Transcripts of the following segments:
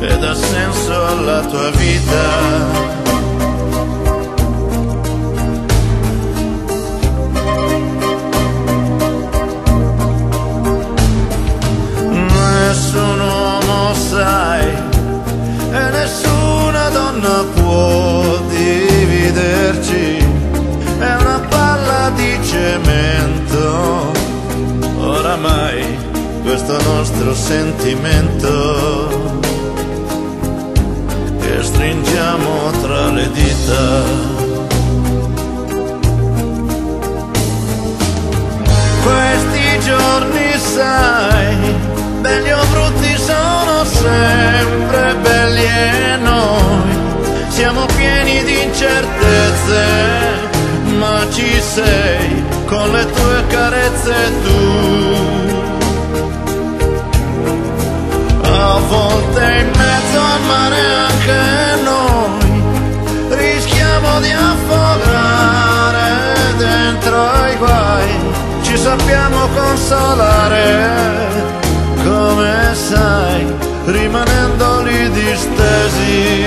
e dà senso alla tua vita. Nessun uomo sai e nessuna donna può dividerci, è una palla di cemento oramai questo nostro sentimento che stringiamo tra le dita. Questi giorni sai, belli o brutti sono sempre belli e noi siamo pieni di incertezze, ma ci sei con le tue carezze tu. A volte in mezzo al mare anche noi rischiamo di affogare dentro ai guai, ci sappiamo consolare come sai, rimanendo lì distesi,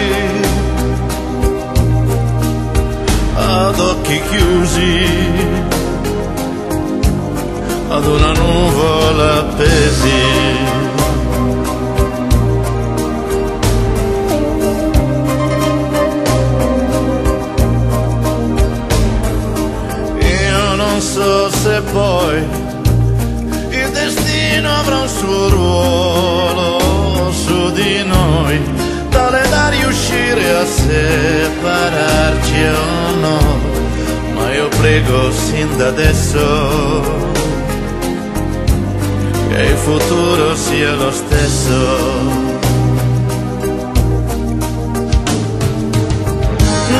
ad occhi chiusi, ad una nuvola appesi. Io non so se poi il destino avrà un suo ruolo su di noi, tale da riuscire a separarci o no, ma io prego sin da adesso che il futuro sia lo stesso.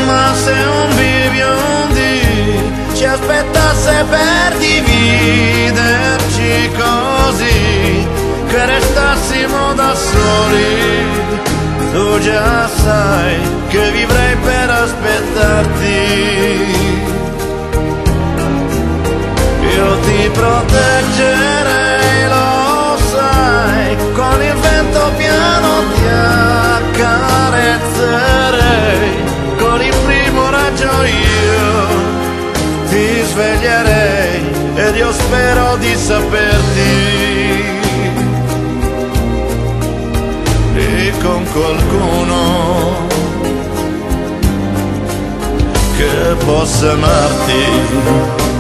Ma se un biviondi ci aspettasse per dividerci così che restassimo da soli, tu già sai che vivrei per aspettarti. Io ti proteggerei, lo sai, con il vento piano ti accarezzerei, con il primo raggio io ti sveglierei ed io spero di saperti e con qualcuno che possa amarti.